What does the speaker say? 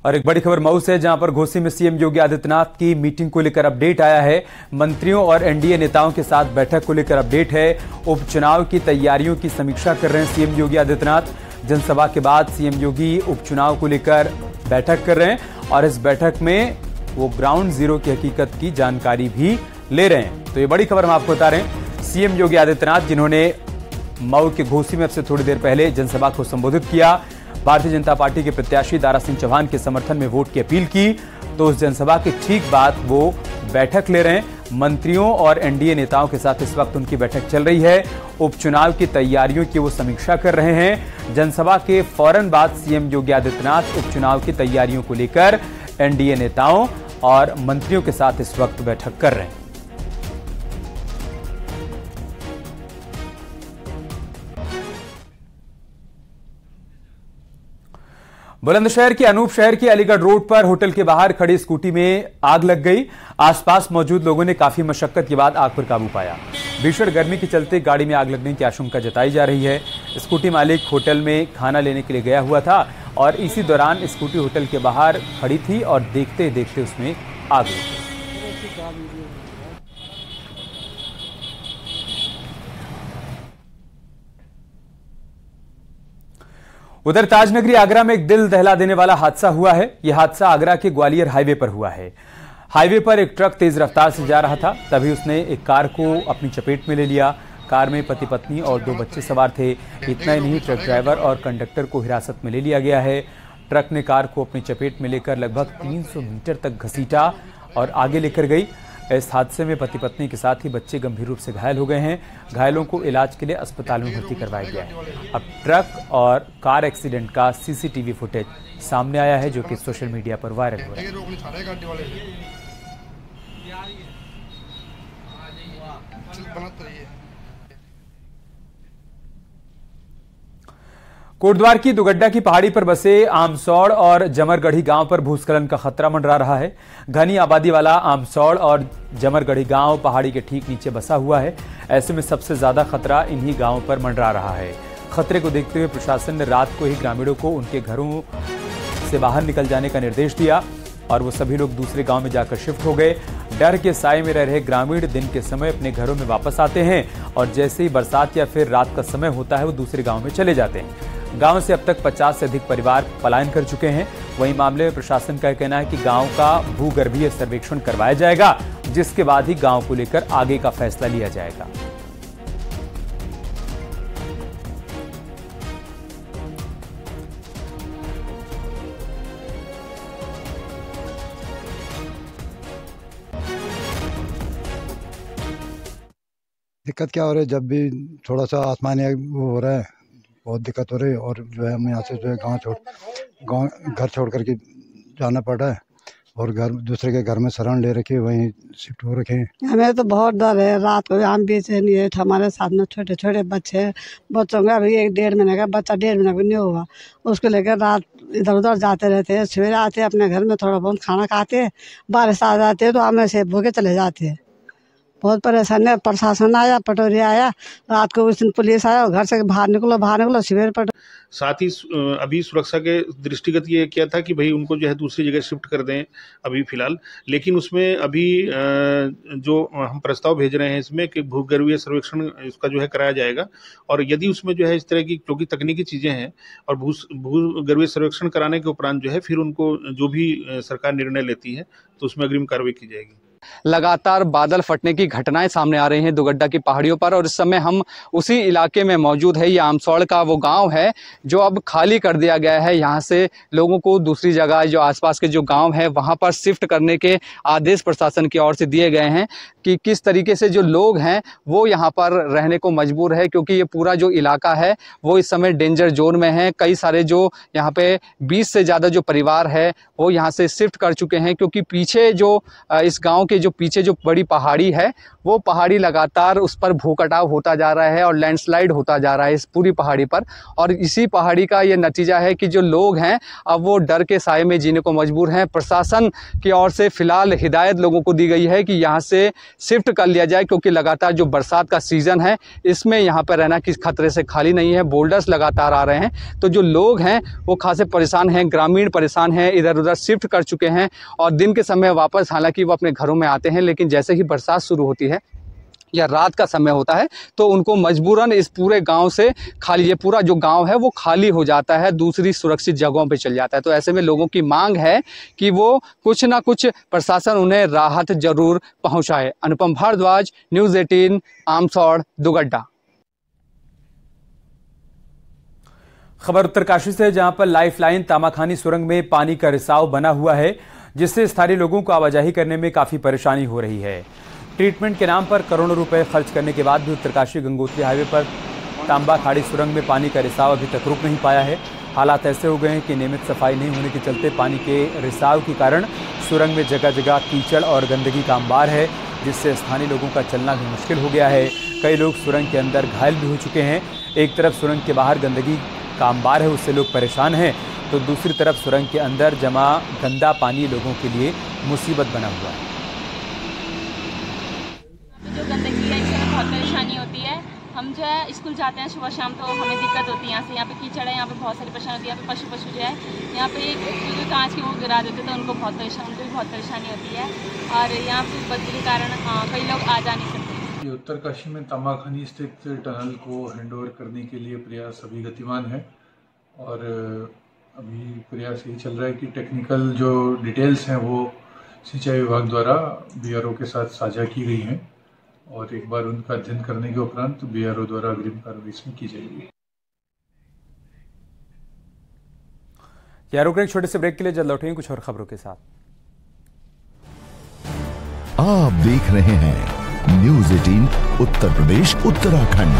और एक बड़ी खबर मऊ से, जहां पर घोसी में सीएम योगी आदित्यनाथ की मीटिंग को लेकर अपडेट आया है। मंत्रियों और एनडीए नेताओं के साथ बैठक को लेकर अपडेट है। उपचुनाव की तैयारियों की समीक्षा कर रहे हैं सीएम योगी आदित्यनाथ। जनसभा के बाद सीएम योगी उपचुनाव को लेकर बैठक कर रहे हैं और इस बैठक में वो ग्राउंड जीरो की हकीकत की जानकारी भी ले रहे हैं। तो ये बड़ी खबर हम आपको बता रहे हैं। सीएम योगी आदित्यनाथ, जिन्होंने मऊ के घोसी में अब से थोड़ी देर पहले जनसभा को संबोधित किया, भारतीय जनता पार्टी के प्रत्याशी दारा सिंह चौहान के समर्थन में वोट की अपील की, तो उस जनसभा के ठीक बाद वो बैठक ले रहे हैं। मंत्रियों और एनडीए नेताओं के साथ इस वक्त उनकी बैठक चल रही है। उपचुनाव की तैयारियों की वो समीक्षा कर रहे हैं। जनसभा के फौरन बाद सीएम योगी आदित्यनाथ उपचुनाव की तैयारियों को लेकर एनडीए नेताओं और मंत्रियों के साथ इस वक्त बैठक कर रहे हैं। बुलंदशहर के अनूप शहर के अलीगढ़ रोड पर होटल के बाहर खड़ी स्कूटी में आग लग गई। आसपास मौजूद लोगों ने काफी मशक्कत के बाद आग पर काबू पाया। भीषण गर्मी के चलते गाड़ी में आग लगने की आशंका जताई जा रही है। स्कूटी मालिक होटल में खाना लेने के लिए गया हुआ था और इसी दौरान स्कूटी होटल के बाहर खड़ी थी और देखते देखते उसमें आग लग गई। उधर ताजनगरी आगरा में एक दिल दहला देने वाला हादसा हुआ है। यह हादसा आगरा के ग्वालियर हाईवे पर हुआ है। हाईवे पर एक ट्रक तेज रफ्तार से जा रहा था, तभी उसने एक कार को अपनी चपेट में ले लिया। कार में पति पत्नी और 2 बच्चे सवार थे। इतना ही नहीं, ट्रक ड्राइवर और कंडक्टर को हिरासत में ले लिया गया है। ट्रक ने कार को अपनी चपेट में लेकर लगभग 300 मीटर तक घसीटा और आगे लेकर गई। इस हादसे में पति पत्नी के साथ ही बच्चे गंभीर रूप से घायल हो गए हैं। घायलों को इलाज के लिए अस्पताल में भर्ती करवाया गया है। अब ट्रक और कार एक्सीडेंट का सीसीटीवी फुटेज सामने आया है, जो कि सोशल मीडिया पर वायरल हो रहा है। कोटद्वार की दुगड्डा की पहाड़ी पर बसे आमसौड़ और जमरगढ़ी गांव पर भूस्खलन का खतरा मंडरा रहा है। घनी आबादी वाला आमसौड़ और जमरगढ़ी गांव पहाड़ी के ठीक नीचे बसा हुआ है। ऐसे में सबसे ज्यादा खतरा इन्हीं गांवों पर मंडरा रहा है। खतरे को देखते हुए प्रशासन ने रात को ही ग्रामीणों को उनके घरों से बाहर निकल जाने का निर्देश दिया और वो सभी लोग दूसरे गांव में जाकर शिफ्ट हो गए। डर के साए में रह रहे ग्रामीण दिन के समय अपने घरों में वापस आते हैं और जैसे ही बरसात या फिर रात का समय होता है वो दूसरे गांव में चले जाते हैं। गांव से अब तक 50 से अधिक परिवार पलायन कर चुके हैं। वहीं मामले में प्रशासन का कहना है कि गांव का भूगर्भीय सर्वेक्षण करवाया जाएगा, जिसके बाद ही गांव को लेकर आगे का फैसला लिया जाएगा। दिक्कत क्या हो रही है, जब भी थोड़ा सा आसमानी वो हो रहा है, बहुत दिक्कत हो रही है। और जो है हमें यहाँ से जो है घर छोड़ करके जाना पड़ रहा है और घर दूसरे के घर में शरण ले रखे, वहीं शिफ्ट हो रखे हैं। हमें तो बहुत डर है। रात को हम बेचैनी है। हमारे साथ में छोटे छोटे बच्चे, बच्चों का अभी 1-1.5 महीने का बच्चा, 1.5 महीना भी नहीं हुआ, उसको लेकर रात इधर उधर जाते रहते हैं। सवेरे आते हैं अपने घर में थोड़ा बहुत खाना खाते हैं, बारिश आ जाते हैं तो हमें से भूखे चले जाते हैं। बहुत परेशान है। प्रशासन आया, पटोरी आया, रात को उस दिन पुलिस आया, घर से बाहर निकलो सवेरे पट। साथ ही अभी सुरक्षा के दृष्टिगत ये किया था कि भाई उनको जो है दूसरी जगह शिफ्ट कर दें अभी फिलहाल, लेकिन उसमें अभी जो हम प्रस्ताव भेज रहे हैं इसमें कि भूगर्भीय सर्वेक्षण इसका जो है कराया जाएगा और यदि उसमें जो है इस तरह की क्योंकि तकनीकी चीजें हैं और भूगर्भीय सर्वेक्षण कराने के उपरांत जो है फिर उनको जो भी सरकार निर्णय लेती है तो उसमें अग्रिम कार्रवाई की जाएगी। लगातार बादल फटने की घटनाएं सामने आ रही हैं दुगड्डा की पहाड़ियों पर और इस समय हम उसी इलाके में मौजूद है। ये आमसौड़ का वो गांव है जो अब खाली कर दिया गया है। यहाँ से लोगों को दूसरी जगह जो आसपास के जो गांव है वहां पर शिफ्ट करने के आदेश प्रशासन की ओर से दिए गए हैं कि किस तरीके से जो लोग हैं वो यहाँ पर रहने को मजबूर है, क्योंकि ये पूरा जो इलाका है वो इस समय डेंजर जोन में है। कई सारे जो यहाँ पे 20 से ज़्यादा जो परिवार है वो यहाँ से शिफ्ट कर चुके हैं, क्योंकि पीछे जो इस गाँव के जो पीछे जो बड़ी पहाड़ी है वो पहाड़ी लगातार उस पर भूकटाव होता जा रहा है और लैंडस्लाइड होता जा रहा है इस पूरी पहाड़ी पर। और इसी पहाड़ी का ये नतीजा है कि जो लोग हैं अब वो डर के साए में जीने को मजबूर हैं। प्रशासन की ओर से फिलहाल हिदायत लोगों को दी गई है कि यहाँ से शिफ्ट कर लिया जाए, क्योंकि लगातार जो बरसात का सीज़न है इसमें यहाँ पर रहना किस खतरे से खाली नहीं है। बोल्डर्स लगातार आ रहे हैं, तो जो लोग हैं वो खासे परेशान हैं, ग्रामीण परेशान हैं, इधर उधर शिफ्ट कर चुके हैं और दिन के समय वापस हालांकि वो अपने घरों में आते हैं, लेकिन जैसे ही बरसात शुरू होती है या रात का समय होता है तो उनको मजबूरन इस पूरे गांव से खाली, ये पूरा जो गांव है वो खाली हो जाता है, दूसरी सुरक्षित जगहों पे चल जाता है। तो ऐसे में लोगों की मांग है कि वो कुछ ना कुछ प्रशासन उन्हें राहत जरूर पहुंचाए। अनुपम भारद्वाज, न्यूज़ 18, आमसौड़, दुगड्डा। खबर उत्तरकाशी से, जहां पर लाइफलाइन तामाखानी सुरंग में पानी का रिसाव बना हुआ है, जिससे स्थानीय लोगों को आवाजाही करने में काफी परेशानी हो रही है। ट्रीटमेंट के नाम पर करोड़ों रुपए खर्च करने के बाद भी उत्तरकाशी गंगोत्री हाईवे पर तांबा खाड़ी सुरंग में पानी का रिसाव अभी तक रुक नहीं पाया है। हालात ऐसे हो गए हैं कि नियमित सफाई नहीं होने के चलते पानी के रिसाव के कारण सुरंग में जगह जगह कीचड़ और गंदगी का अंबार है, जिससे स्थानीय लोगों का चलना भी मुश्किल हो गया है। कई लोग सुरंग के अंदर घायल भी हो चुके हैं। एक तरफ सुरंग के बाहर गंदगी का अंबार है, उससे लोग परेशान हैं, तो दूसरी तरफ सुरंग के अंदर जमा गंदा पानी लोगों के लिए मुसीबत बना हुआ है। जो गंदगी है इससे बहुत परेशानी होती है। हम जो है स्कूल जाते हैं सुबह शाम, तो हमें दिक्कत होती है यहाँ से। यहाँ पे कीचड़ है, यहाँ पे बहुत सारी परेशानी होती है। यहाँ पे पशु जो है यहाँ पे जो कांच के वो गिरा देते हैं, तो उनको भी बहुत परेशानी होती है। और यहाँ पे बदली के कारण कई लोग आ जा नहीं सकते। उत्तरकाशी में तामाखानी स्थित टनल को हैंडओवर करने के लिए प्रयास अभी गतिमान है और अभी प्रयास यही चल रहा है कि टेक्निकल जो डिटेल्स हैं वो सिंचाई विभाग द्वारा बीआरओ के साथ साझा की गई हैं और एक बार उनका अध्ययन करने के उपरांत बीआरओ द्वारा अग्रिम कार्रवाई इसमें की जाएगी। रुक रहे छोटे से ब्रेक के लिए, जल्द लौटेंगे कुछ और खबरों के साथ। आप देख रहे हैं न्यूज़ 18 उत्तर प्रदेश उत्तराखंड।